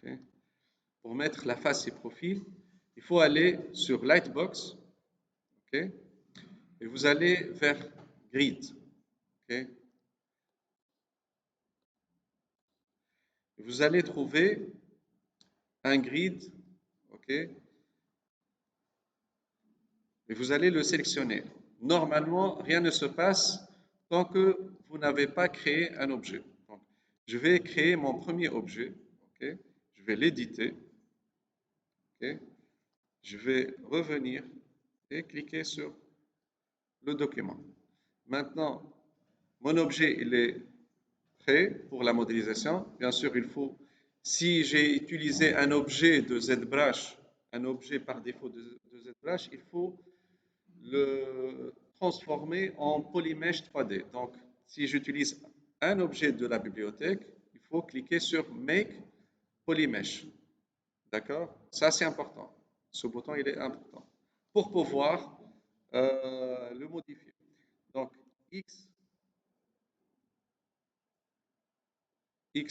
Ok. Pour mettre la face et profil, il faut aller sur Lightbox, ok, et vous allez vers Grid. Ok. Vous allez trouver un grid, ok, et vous allez le sélectionner. Normalement, rien ne se passe tant que vous n'avez pas créé un objet. Donc, je vais créer mon premier objet, ok, je vais l'éditer, ok, je vais revenir et cliquer sur le document. Maintenant, mon objet il est prêt pour la modélisation. Bien sûr, il faut, si j'ai utilisé un objet de ZBrush, un objet par défaut de ZBrush, il faut le transformer en Polymesh 3D. Donc, si j'utilise un objet de la bibliothèque, il faut cliquer sur Make Polymesh. D'accord? Ça, c'est important. Ce bouton, il est important pour pouvoir le modifier. Donc, X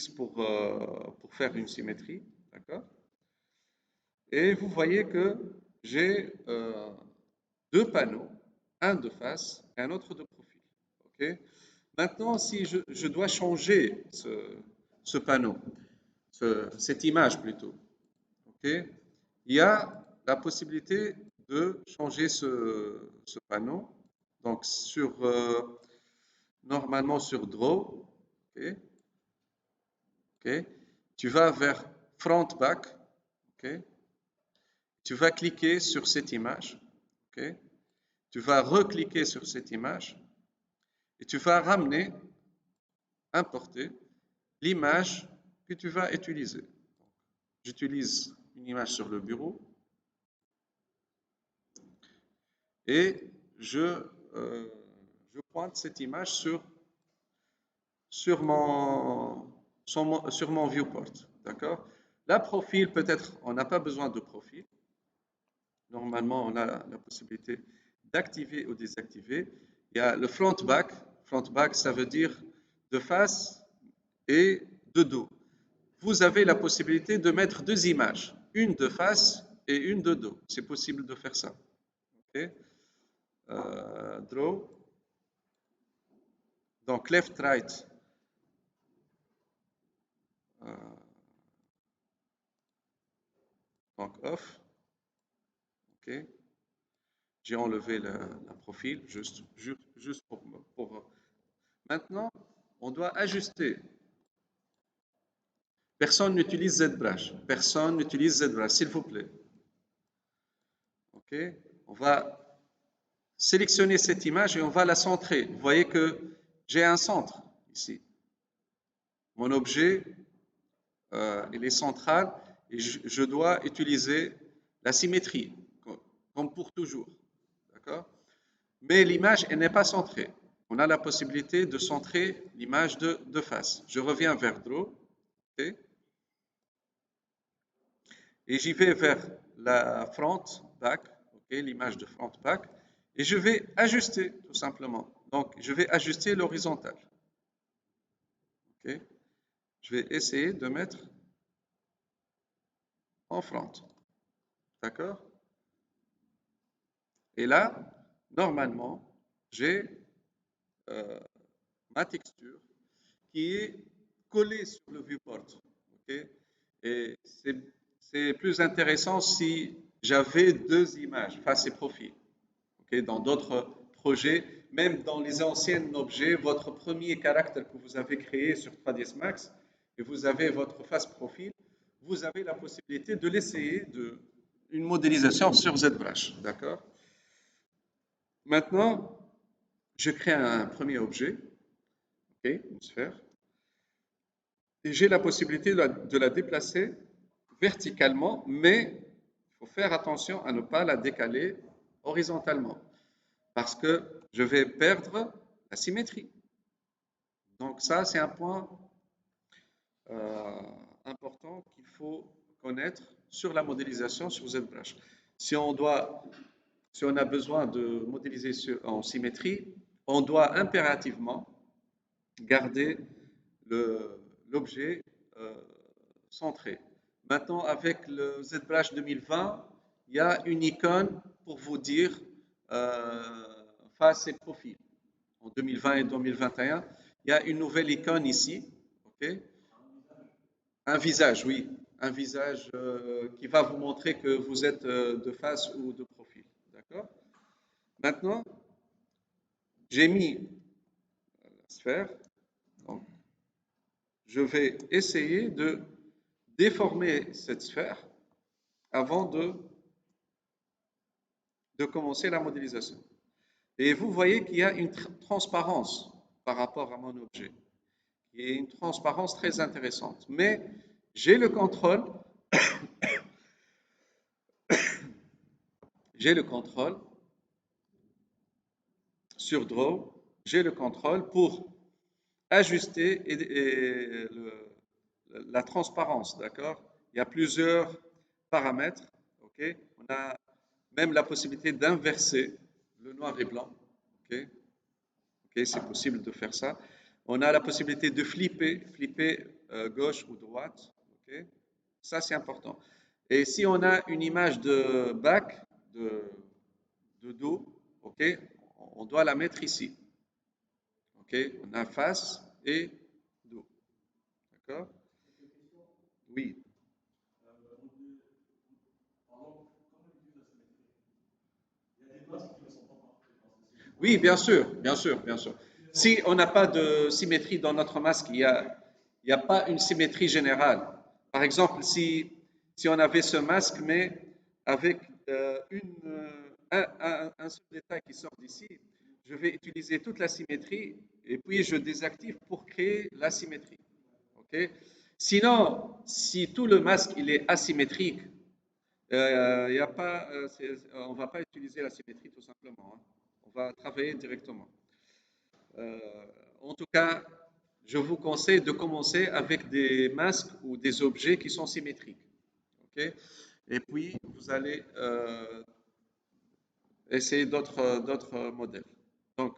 pour faire une symétrie. D'accord? Et vous voyez que j'ai deux panneaux, un de face et un autre de profil. Ok. Maintenant, si je dois changer ce panneau, cette image plutôt, ok, il y a la possibilité de changer ce panneau. Donc, normalement sur Draw, ok, ok, tu vas vers Front Back, ok, tu vas cliquer sur cette image, ok, tu vas recliquer sur cette image et tu vas ramener, importer l'image que tu vas utiliser. J'utilise une image sur le bureau et je pointe cette image sur mon viewport. D'accord? La profil, peut-être, on n'a pas besoin de profil. Normalement, on a la possibilité d'activer ou désactiver. Il y a le front back. Front back, ça veut dire de face et de dos. Vous avez la possibilité de mettre deux images, une de face et une de dos. C'est possible de faire ça. Okay. Draw. Donc left, right. Donc off. Ok. J'ai enlevé la profil juste pour. Maintenant, on doit ajuster. Personne n'utilise ZBrush. Personne n'utilise ZBrush, s'il vous plaît. Ok. On va sélectionner cette image et on va la centrer. Vous voyez que j'ai un centre ici. Mon objet, il est central et je dois utiliser la symétrie, comme pour toujours. D'accord? Mais l'image, elle n'est pas centrée. On a la possibilité de centrer l'image de face. Je reviens vers Draw. Okay, et j'y vais vers la front back, okay, l'image de front back, et je vais ajuster tout simplement. Donc, je vais ajuster l'horizontale. Okay. Je vais essayer de mettre en front. D'accord? Et là, normalement, j'ai ma texture qui est collée sur le viewport. Okay? Et c'est plus intéressant si j'avais deux images, face et profil. Okay? Dans d'autres projets, même dans les anciens objets, votre premier caractère que vous avez créé sur 3ds Max, et vous avez votre face profil, vous avez la possibilité de l'essayer une modélisation sur ZBrush. D'accord? Maintenant, je crée un premier objet, okay, une sphère, et j'ai la possibilité de la déplacer verticalement, mais il faut faire attention à ne pas la décaler horizontalement, parce que je vais perdre la symétrie. Donc ça, c'est un point euh, important qu'il faut connaître sur la modélisation sur ZBrush. Si on a besoin de modéliser en symétrie, on doit impérativement garder l'objet centré. Maintenant, avec le ZBrush 2020, il y a une icône pour vous dire euh, face et profil. En 2020 et 2021, il y a une nouvelle icône ici. Ok. Un visage, oui. Un visage qui va vous montrer que vous êtes de face ou de profil. D'accord? Maintenant, j'ai mis la sphère. Donc, je vais essayer de déformer cette sphère avant de commencer la modélisation. Et vous voyez qu'il y a une transparence par rapport à mon objet. Il y a une transparence très intéressante. Mais j'ai le contrôle, j'ai le contrôle sur Draw, j'ai le contrôle pour ajuster la transparence, d'accord? Il y a plusieurs paramètres, ok? On a même la possibilité d'inverser le noir et blanc, ok? Ok, c'est possible de faire ça. On a la possibilité de flipper gauche ou droite, ok? Ça, c'est important. Et si on a une image de back, de, de dos, ok? On doit la mettre ici, ok? On a face et dos, d'accord? Oui. Oui, bien sûr, bien sûr, bien sûr. Si on n'a pas de symétrie dans notre masque, il y a pas une symétrie générale. Par exemple, si on avait ce masque, mais avec un seul détail qui sort d'ici, je vais utiliser toute la symétrie et puis je désactive pour créer la symétrie. Ok. Sinon, si tout le masque il est asymétrique, y a pas, on ne va pas utiliser la symétrie tout simplement, hein. On va travailler directement. Euh, En tout cas, je vous conseille de commencer avec des masques ou des objets qui sont symétriques. Ok. Et puis, vous allez essayer d'autres modèles. Donc,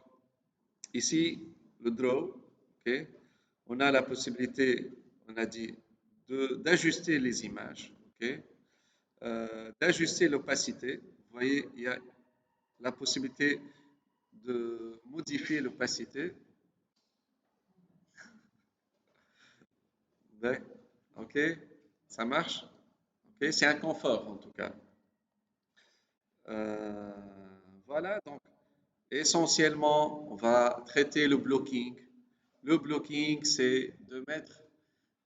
ici, le draw, ok. On a la possibilité, on a dit, d'ajuster les images, ok. D'ajuster l'opacité. Vous voyez, il y a la possibilité de modifier l'opacité. Ouais. OK, ça marche. OK, c'est un confort en tout cas. Euh, voilà, donc essentiellement, on va traiter le blocking. Le blocking, c'est de mettre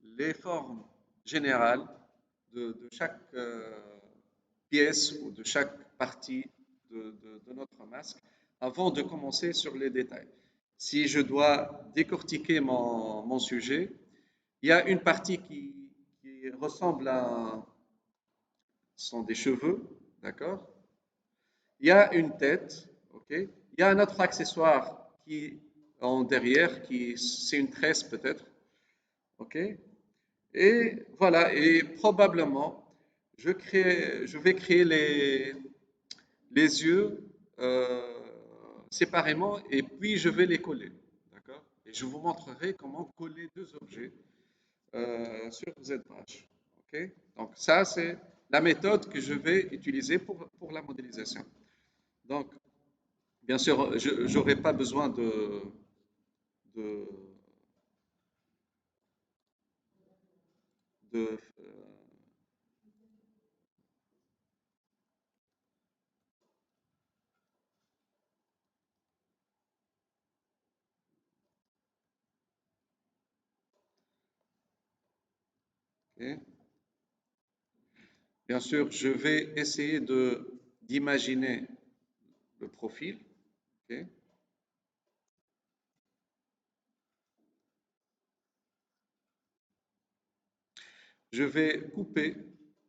les formes générales de chaque pièce ou de chaque partie de notre masque avant de commencer sur les détails. Si je dois décortiquer mon sujet, il y a une partie qui ressemble à ce sont des cheveux, d'accord? Il y a une tête, ok? Il y a un autre accessoire qui en derrière, qui c'est une tresse peut-être, ok? Et voilà, et probablement je vais créer les yeux séparément et puis je vais les coller, d'accord? Et je vous montrerai comment coller deux objets sur ZBrush. Ok. Donc ça, c'est la méthode que je vais utiliser pour la modélisation. Donc, bien sûr, je n'aurai pas besoin de, de ok. Bien sûr, je vais essayer d'imaginer le profil. Ok. Je vais couper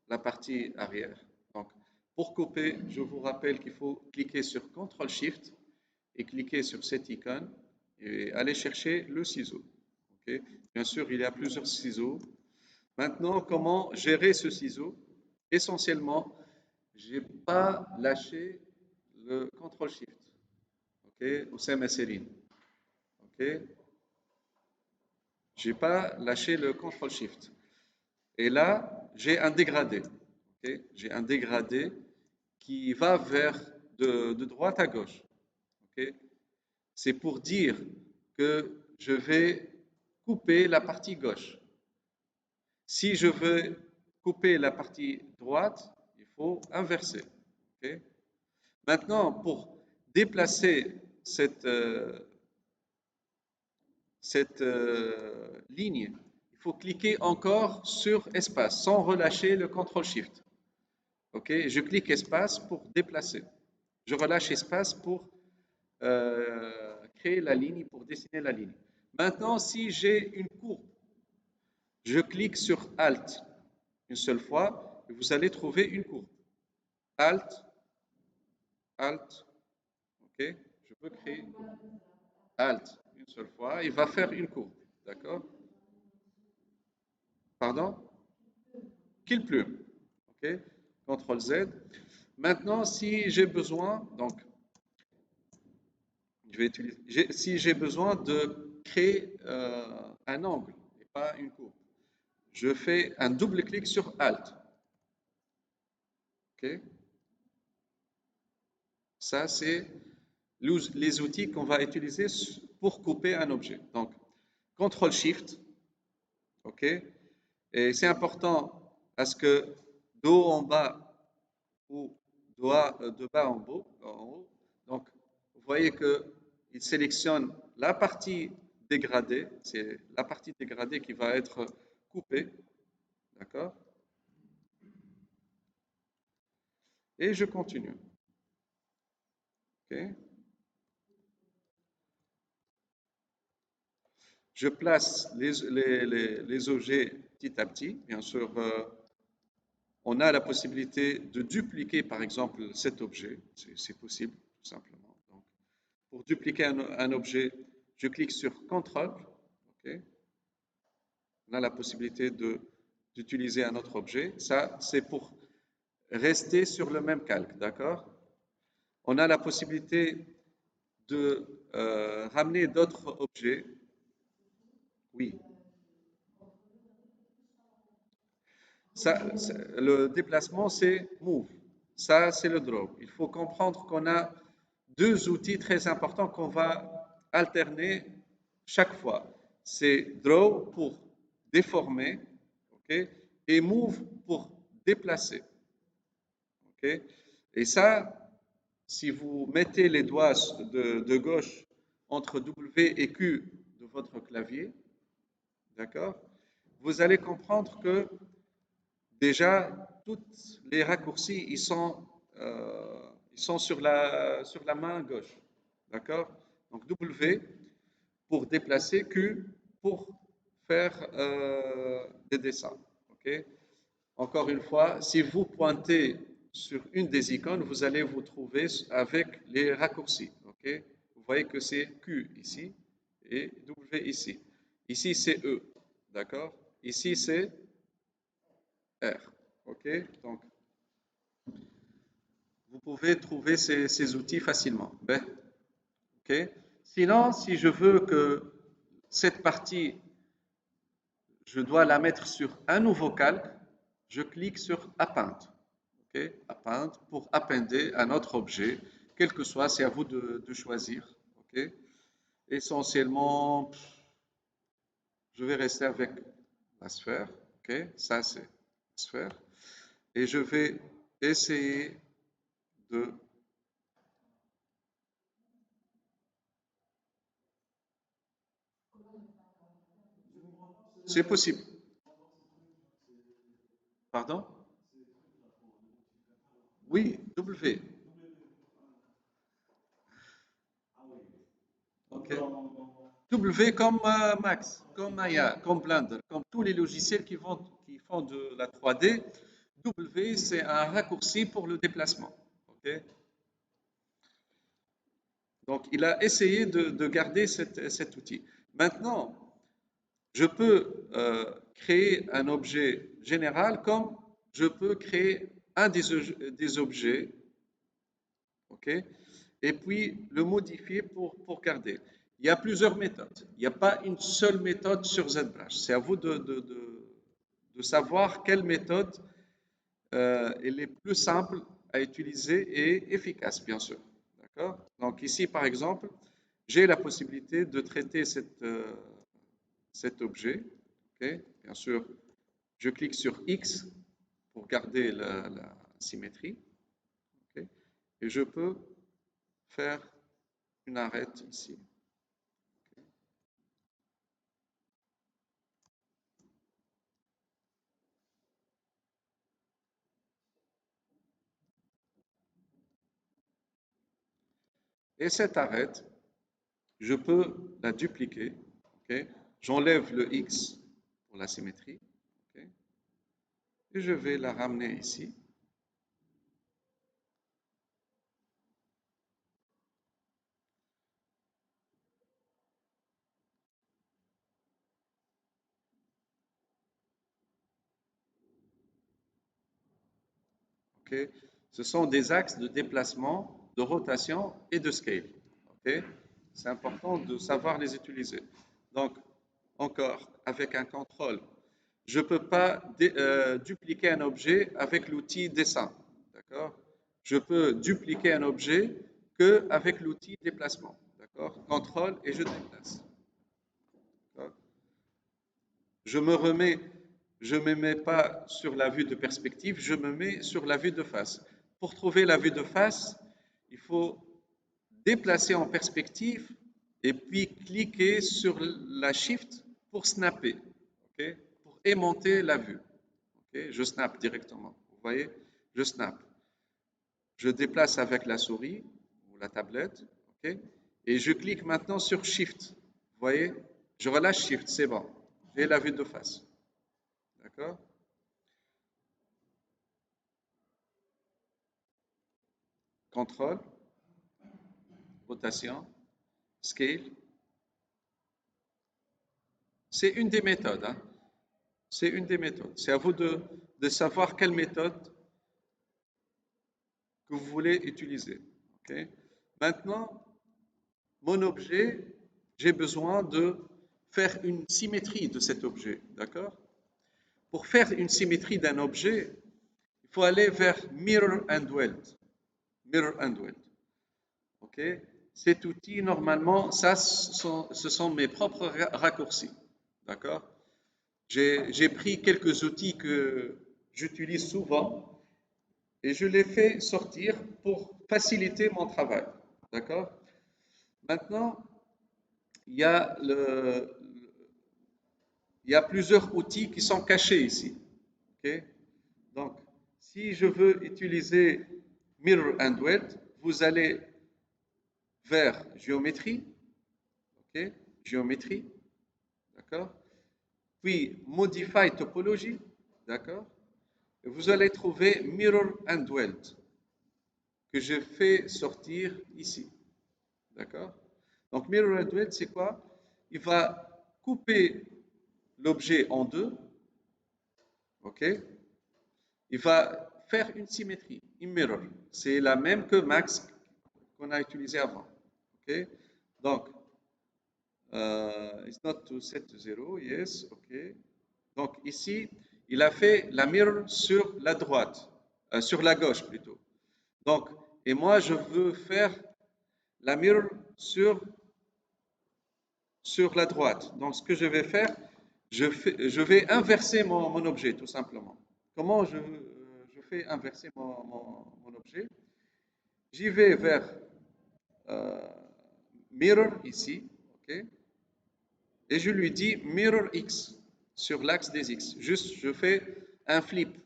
la partie arrière. Donc, pour couper, je vous rappelle qu'il faut cliquer sur CTRL-SHIFT et cliquer sur cette icône et aller chercher le ciseau. Ok. Bien sûr, il y a plusieurs ciseaux. Maintenant, comment gérer ce ciseau? Essentiellement, je n'ai pas lâché le CTRL-SHIFT. Ok, Oussama Serine. Ok, je n'ai pas lâché le CTRL-SHIFT. Et là, j'ai un dégradé. Ok. J'ai un dégradé qui va vers de droite à gauche. Ok. C'est pour dire que je vais couper la partie gauche. Si je veux couper la partie droite, il faut inverser. Ok. Maintenant, pour déplacer cette ligne, il faut cliquer encore sur espace sans relâcher le CTRL-SHIFT. Ok, je clique espace pour déplacer. Je relâche espace pour créer la ligne, pour dessiner la ligne. Maintenant, si j'ai une courbe, je clique sur Alt une seule fois et vous allez trouver une courbe. Alt, Alt, ok, je peux créer Alt une seule fois, il va faire une courbe, d'accord? Pardon? Qu'il plume, ok? CTRL Z. Maintenant, si j'ai besoin, donc, si j'ai besoin de créer un angle et pas une courbe, je fais un double clic sur Alt. Ok. Ça, c'est les outils qu'on va utiliser pour couper un objet. Donc, CTRL SHIFT, ok. Et c'est important parce que dos en bas ou doigt de bas en haut. Donc, vous voyez qu'il sélectionne la partie dégradée, c'est la partie dégradée qui va être coupée, d'accord? Et je continue, ok? Je place les objets petit à petit, bien sûr. On a la possibilité de dupliquer, par exemple, cet objet, c'est possible, tout simplement. Donc, pour dupliquer un objet, je clique sur CTRL, ok? On a la possibilité d'utiliser un autre objet. Ça, c'est pour rester sur le même calque, d'accord? On a la possibilité de ramener d'autres objets. Oui. Ça, le déplacement, c'est move. Ça, c'est le draw. Il faut comprendre qu'on a deux outils très importants qu'on va alterner chaque fois. C'est draw pour déformer, ok, et move pour déplacer. Ok. Et ça, si vous mettez les doigts de gauche entre W et Q de votre clavier, d'accord, vous allez comprendre que déjà, tous les raccourcis, ils sont sur la main gauche. D'accord? Donc W pour déplacer, Q pour faire des dessins. OK? Encore une fois, si vous pointez sur une des icônes, vous allez vous trouver avec les raccourcis. OK? Vous voyez que c'est Q ici et W ici. Ici, c'est E. D'accord? Ici, c'est R. OK? Donc, vous pouvez trouver ces outils facilement. Ben, OK? Sinon, si je veux que cette partie, je dois la mettre sur un nouveau calque, je clique sur Append. OK? Append pour appender un autre objet, quel que soit, c'est à vous de choisir. OK? Essentiellement, je vais rester avec la sphère. OK? Ça, c'est la sphère. Et je vais essayer de... C'est possible. Pardon? Oui, W. OK. W comme Max, comme Maya, comme Blender, comme tous les logiciels qui font de la 3D. W, c'est un raccourci pour le déplacement. OK. Donc, il a essayé de garder cet outil. Maintenant, je peux créer un objet général comme je peux créer un des objets, ok, et puis le modifier pour garder. Il y a plusieurs méthodes. Il n'y a pas une seule méthode sur ZBrush. C'est à vous de de savoir quelle méthode est les plus simple à utiliser et efficace, bien sûr. D'accord? Donc ici, par exemple, j'ai la possibilité de traiter cet objet. Ok. Bien sûr, je clique sur X pour garder la symétrie. Ok. Et je peux faire une arête ici. Et cette arête, je peux la dupliquer. Ok. J'enlève le X pour la symétrie. Ok. Et je vais la ramener ici. Ok. Ce sont des axes de déplacement, de rotation et de scale. Ok. C'est important de savoir les utiliser. Donc, encore, avec un contrôle, je ne peux pas dupliquer un objet avec l'outil dessin. D'accord? Je peux dupliquer un objet qu'avec l'outil déplacement. D'accord? Contrôle et je déplace. Je me remets, je ne me mets pas sur la vue de perspective, je me mets sur la vue de face. Pour trouver la vue de face, il faut déplacer en perspective et puis cliquer sur la Shift pour snapper, ok, pour aimanter la vue. Ok. Je snap directement. Vous voyez? Je snap. Je déplace avec la souris ou la tablette, ok, et je clique maintenant sur Shift. Vous voyez? Je relâche Shift, c'est bon. J'ai la vue de face. D'accord? Contrôle, rotation, scale. C'est une des méthodes. Hein. C'est une des méthodes. C'est à vous de savoir quelle méthode que vous voulez utiliser. Ok. Maintenant, mon objet, j'ai besoin de faire une symétrie de cet objet. D'accord? Pour faire une symétrie d'un objet, il faut aller vers Mirror and Weld. Mirror and Weld. Ok? Cet outil, normalement, ça, ce sont mes propres raccourcis. D'accord? J'ai pris quelques outils que j'utilise souvent et je les fais sortir pour faciliter mon travail. D'accord? Maintenant, il y a, il y a plusieurs outils qui sont cachés ici. Ok. Donc, si je veux utiliser Mirror and Weld, vous allez vers Géométrie, ok, Géométrie, d'accord, puis Modify Topology, d'accord, et vous allez trouver Mirror and Weld que je fais sortir ici, d'accord. Donc, Mirror and Weld, c'est quoi? Il va couper l'objet en deux, ok. Il va faire une symétrie, une mirror. C'est la même que Max qu'on a utilisé avant. Ok. Donc, it's not to set to zero, yes, ok. Donc ici, il a fait la mirror sur la droite, sur la gauche plutôt. Donc, et moi, je veux faire la mirror sur la droite. Donc, ce que je vais faire, je vais inverser mon objet, tout simplement. Comment je fais inverser mon objet? J'y vais vers euh, Mirror ici, ok? Et je lui dis Mirror X sur l'axe des X. Juste, je fais un flip,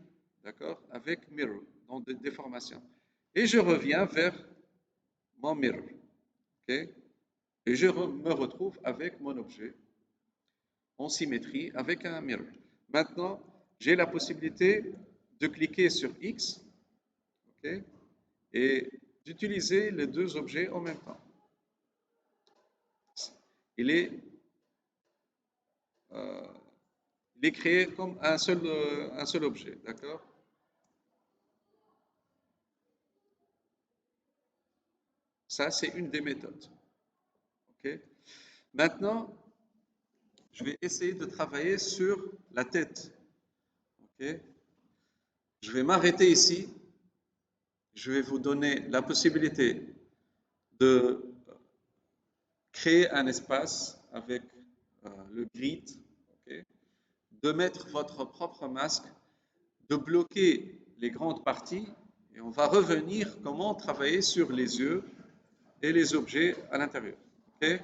d'accord? Avec Mirror, donc de déformation. Et je reviens vers mon Mirror, ok? Et je me retrouve avec mon objet en symétrie avec un mirror. Maintenant, j'ai la possibilité de cliquer sur X, ok, et d'utiliser les deux objets en même temps. Il est, euh, il est créé comme un seul objet, d'accord? Ça, c'est une des méthodes. Ok. Maintenant, je vais essayer de travailler sur la tête Ok. Je vais m'arrêter ici. Je vais vous donner la possibilité de créer un espace avec le grid, ok, de mettre votre propre masque, de bloquer les grandes parties et on va revenir comment travailler sur les yeux et les objets à l'intérieur. Ok.